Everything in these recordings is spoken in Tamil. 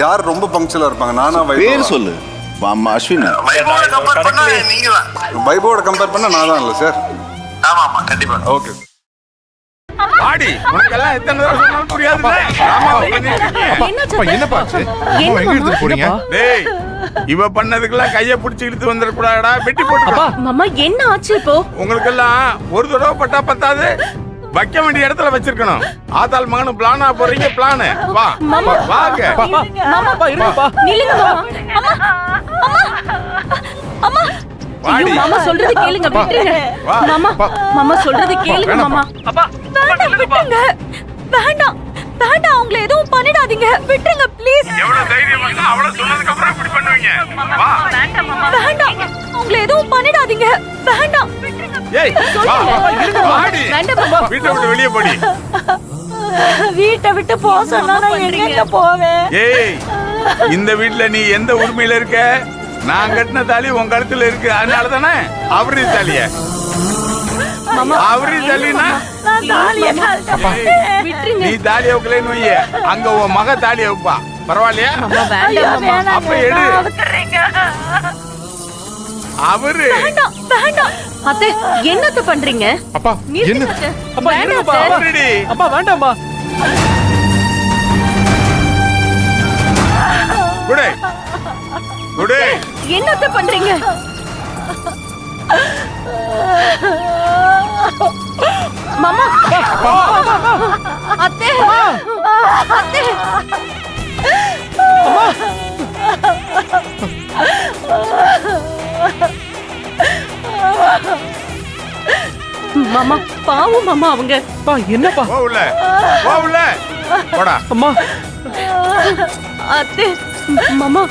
யார் ரொம்ப பங்க்சுவலா இருப்பாங்க? நானா பேர் சொல்லு. அம்மா அஸ்வினா. வைபோட கம்பேர் பண்ணா நான் தான் இல்ல சார். ஆமா ஆமா கண்டிப்பா. ஓகே. ஆடி உனக்கெல்லாம் எத்தனை தடவை சொன்னாலும் புரியாதுல. ஆமா என்னப்பா ஆச்சு? எங்க எடுத்து போறீங்க? டேய் இவ பண்ணதுக்கெல்லாம் கைய பிடிச்சி இழுத்து வந்துட கூடாடா. வெட்டி போட்டு. மாமா என்ன ஆச்சு இப்போ? உங்களுக்கெல்லாம் ஒரு தடவை பட்டா பத்தாது, வைக்க வேண்டிய இடத்துல வச்சிருக்கணும். ஆத்தாள் மகனும் பிளானா போறீங்க. பிளான் வா வாங்க. மாமா இருங்கப்பா. நில்லுங்க மாமா. அம்மா அம்மா அம்மா வாடி. மாமா சொல்றது கேளுங்க, விட்டுருங்க. மாமா மாமா சொல்றது கேளுங்க மாமா. அப்பா வேண்டாம் விட்டுருங்க. வேண்டாம் வேண்டாம், அவங்கள எதுவும் பண்ணிடாதீங்க, விட்டுருங்க ப்ளீஸ். எவ்வளவு தைரியம் வந்தா அவள சொன்னதுக்கு அப்புறம் இப்படி பண்ணுவீங்க? வா. வேண்டாம் மாமா. வேண்டாம், அவங்கள எதுவும் பண்ணிடாதீங்க, வேண்டாம். ஏய் வா வாடி. வேண்டாம் மாமா. வீட்டை விட்டு வெளியே போடி. வீட்டை விட்டு போக சொன்னா நான் எங்க போவேன்? ஏய் இந்த வீட்ல நீ எந்த உரிமையில இருக்க? நான் கட்டின தாலி உன் கழுத்துல இருக்கு, அதனால தானே அவரி தாலிய. அவரி தாலினா நீ தாலிய வைக்கலன்னு வைய, அங்க உன் மக தாலிய வைப்பா. பரவாயில்லையா? அப்ப எடு. அவரு வேண்டாம் வேண்டாம். அத்தை என்னத்த பண்றீங்க? அப்பா என்ன? அப்பா என்னப்பா? அப்பா வேண்டாம்மா. குடே குடே. என்னத்த பண்றீங்க? மாமா அத்தை அத்தை மாமா பாவம் மாமா அவங்க. என்னப்பா? போவுல போடா. அம்மா அத்தை மாமா.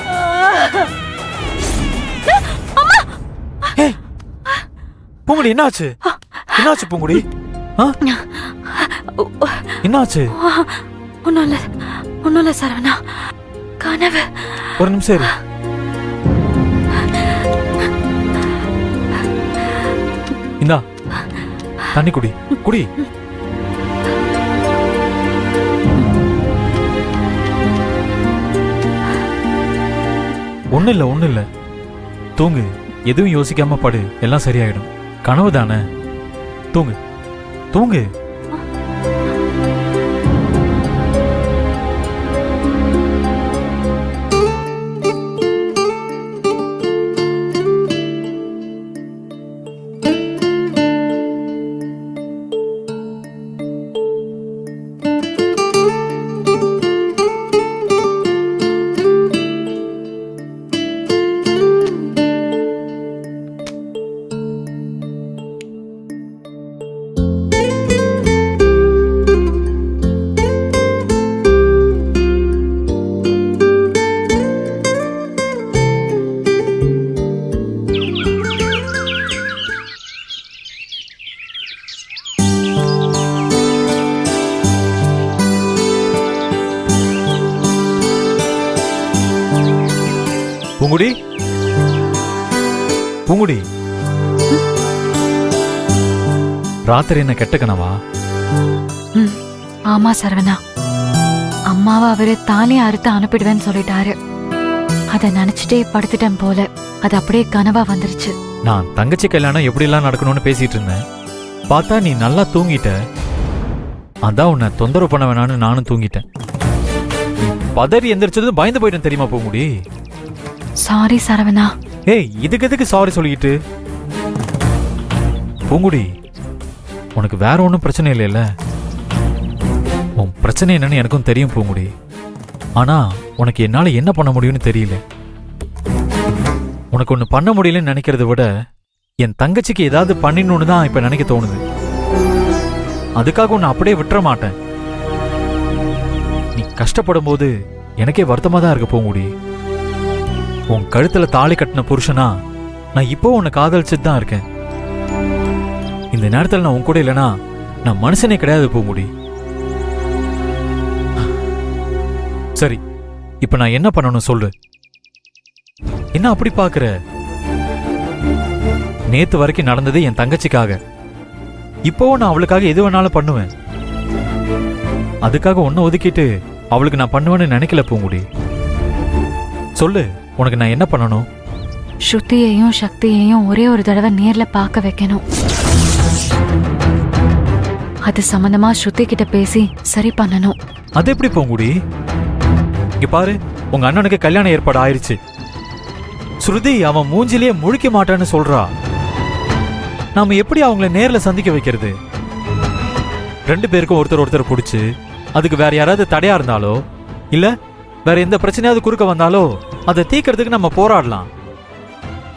பூங்குடி என்னாச்சு? என்னாச்சு பூங்குடி? என்னாச்சு? ஒன்னும் இல்ல சரவணா, கனவு. ஒரு நிமிஷம் இரு. இந்தா தண்ணி குடி குடி. ஒண்ணு இல்ல தூங்கு. எதுவும் யோசிக்காம படு, எல்லாம் சரியாயிடும். கனவு தானே, தூங்கு தூங்கு. பூங்குடி பூங்குடி, ராத்திரி என்ன கெட்ட கனவா? ஆமா சரவணா, அம்மாவை அவரு தாலியை அறுத்து அனுப்பிடுவேன்னு சொல்லிட்டாரு. அத நினைச்சிட்டே படுத்துட்டேன் போல. அது அப்படியே கனவா வந்துருச்சு. நான் தங்கச்சி கல்யாணம் எப்படி எல்லாம் நடக்கணும்னு பேசிட்டு இருந்தேன். பார்த்தா நீ நல்லா தூங்கிட்ட. அதான் உன்னை தொந்தரவு பண்ண வேணான்னு நானும் தூங்கிட்டேன். பதறி எந்திரிச்சதும் பயந்து போயிட்டேன் தெரியுமா பூங்குடி? சாரி சரவணா. ஏய் இதுக்கு எதுக்கு சாரி சொல்லிட்டு? பூங்குடி உனக்கு வேற ஒன்றும் பிரச்சனை இல்லைல்ல? உன் பிரச்சனை என்னன்னு எனக்கும் தெரியும் பூங்குடி. ஆனா உனக்கு என்னால என்ன பண்ண முடியும்னு தெரியல. உனக்கு ஒன்று பண்ண முடியலன்னு நினைக்கிறத விட என் தங்கச்சிக்கு ஏதாவது பண்ணிடணும்னு தான் இப்ப நினைக்க தோணுது. அதுக்காக உன்னை அப்படியே விட்டுற மாட்டேன். நீ கஷ்டப்படும் போது எனக்கே வருத்தமா தான் இருக்க பூங்குடி. உன் கழுத்துல தாலி கட்டின புருஷனா நான் இப்போ உன்னை காதலிச்சுட்டு தான் இருக்கேன். இந்த நேரத்தில் நான் உன் கூட இல்லைனா நான் மனுஷனே கிடையாது பூங்குடி. சரி இப்ப நான் என்ன பண்ணணும் சொல்லு. என்ன அப்படி பாக்குற? நேத்து வரைக்கும் நடந்தது என் தங்கச்சிக்காக. இப்போ நான் அவளுக்காக எது வேணாலும் பண்ணுவேன். அதுக்காக ஒன்னு ஒதுக்கிட்டு அவளுக்கு நான் பண்ணுவேன்னு நினைக்கல பூங்குடி. சொல்லு, உனக்கு நான் என்ன பண்ணணும்? ஸ்ருதியையும் சக்தியையும் ஒரே ஒரு தடவை நேர்ல பார்க்க வைக்கணும். அது சம்பந்தமா ஸ்ருதி கிட்ட பேசி சரி பண்ணணும். அது எப்படி பூங்குடி? இங்க பாரு, உங்க அண்ணனுக்கு கல்யாணம் ஏற்பாடு ஆயிருச்சு. ஸ்ருதி அவன் மூஞ்சிலேயே முழிக்க மாட்டான்னு சொல்றா. நாம எப்படி அவங்கள நேர்ல சந்திக்க வைக்கிறது? 2 பேருக்கும் ஒருத்தர் பிடிச்சு அதுக்கு வேற யாராவது தடையா இருந்தாலோ இல்ல வேற எந்த பிரச்சனையாவது குறுக்க வந்தாலோ அதை தீக்கிறதுக்கு நம்ம போராடலாம்.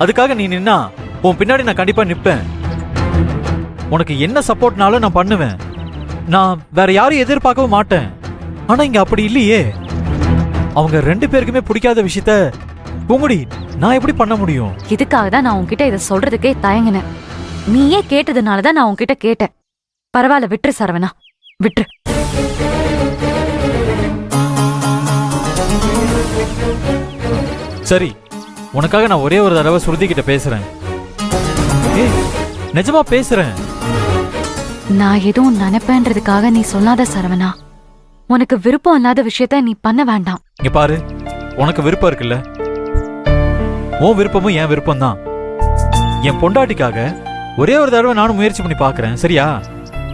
அதுக்காக நீ நின்னா உன் பின்னாடி நான் கண்டிப்பா நிப்பேன். உனக்கு என்ன சப்போர்ட்னாலும் நான் பண்ணுவேன். நான் வேற யாரையும் எதிர்பார்க்கவும் மாட்டேன். ஆனா இங்க அப்படி இல்லையே. அவங்க 2 பேருக்குமே பிடிக்காத விஷயத்த பூங்குடி நான் எப்படி பண்ண முடியும்? இதுக்காக தான் நான் உன்கிட்ட இதை சொல்றதுக்கே தயங்கினேன். நீயே கேட்டதுனாலதான் நான் உன்கிட்ட கேட்டேன். பரவாயில்ல, விட்டுரு சரவணா, விட்டுரு. சரி, உனக்காக நான் ஒரே ஒரு தடவை ஸ்ருதி கிட்ட பேசுறேன். ஏய், நிஜமா பேசுறேன். நான் எதுவும் நினைப்பேன்றதுக்காக நீ சொல்லாத சரவணா. உனக்கு விருப்பம் இல்லாத விஷயத்த நீ பண்ண வேண்டாம். இங்க பாரு, உனக்கு விருப்பம் இருக்குல்ல, உன் விருப்பமும் என் விருப்பம் தான். என் பொண்டாட்டிக்காக ஒரே ஒரு தடவை நானும் முயற்சி பண்ணி பாக்குறேன், சரியா?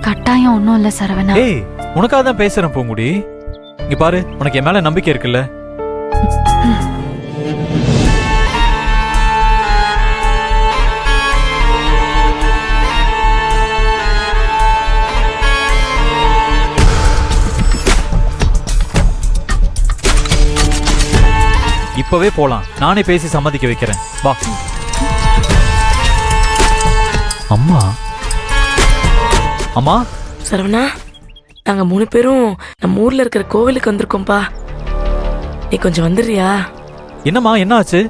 கட்டாயம் ஒன்னும் இல்ல சரவணா. ஏய், உனக்காக தான் பேசுறேன் பூங்குடி. இங்க பாரு, உனக்கு என் மேல நம்பிக்கை இருக்குல்ல? இப்பவே போலாம். நானே பேசி சம்மதிக்க வைக்கிறேன். வா. அம்மா, அம்மா. சரவணா, நாங்க 3 பேரும் நம்ம ஊர்ல இருக்கிற கோவிலுக்கு வந்திருக்கோம்பா. நீ கொஞ்சம் வந்துடுறியா? என்னம்மா, என்ன ஆச்சு?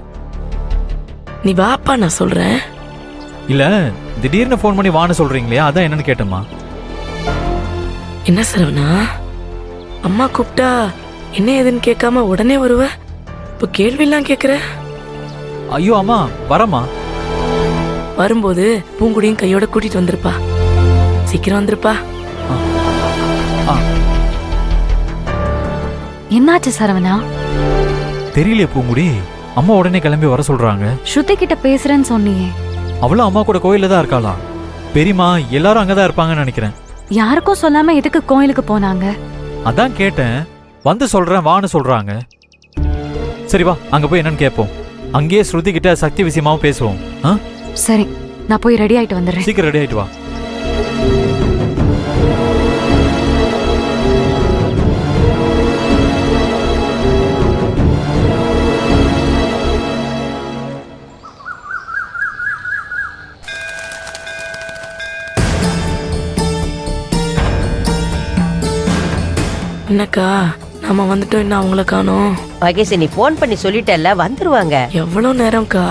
நீ வாப்பா, நான் சொல்றேன். இல்ல, திடீர்னு ஃபோன் பண்ணி வான்னு சொல்றீங்களே, அதான் என்னன்னு கேட்டேம்மா. என்ன சரவணா, அம்மா கூப்பிட்டா என்ன ஏதுன்னு கேட்காம உடனே வருவ? இப்போ கேள்வியெல்லாம் கேட்குற? ஐயோ அம்மா, வரமா. வரும்போது பூங்குடியும் கையோட கூட்டிட்டு வந்திருப்பா. சீக்கிரம் வந்திருப்பா. என்னாச்சு சரவணா? தெரியலையே பூங்குடி, அம்மா உடனே கிளம்பி வர சொல்றாங்க. ஸ்ருதி கிட்ட பேசுறேன்னு சொன்னியே. அவளும் அம்மா கூட கோயில்ல தான் இருக்காளாம். பெரியம்மா எல்லாரும் அங்கதான் இருப்பாங்கன்னு நினைக்கிறேன். யாருக்கும் சொல்லாம எதுக்கு கோயிலுக்கு போனாங்க? அதான் கேட்டேன். வந்து சொல்றேன் வான்னு சொல்றாங்க. சரி வா, அங்க போய் என்னன்னு கேட்போம். அங்கேயே ஸ்ருதி கிட்ட சக்தி விஷயமாவும் பேசுவோம். சரி, நான் போய் ரெடி ஆயிட்டு வந்துடுறேன். சீக்கிரம் ரெடி ஆயிட்டு வா. என்னக்கா, நாம வந்துட்டோம், இன்னும் அவங்கள காணோம். மகேஷ், நீ போன் பண்ணி சொல்லிட்டல்ல, வந்துருவாங்க. எவ்வளவு நேரம்க்கா?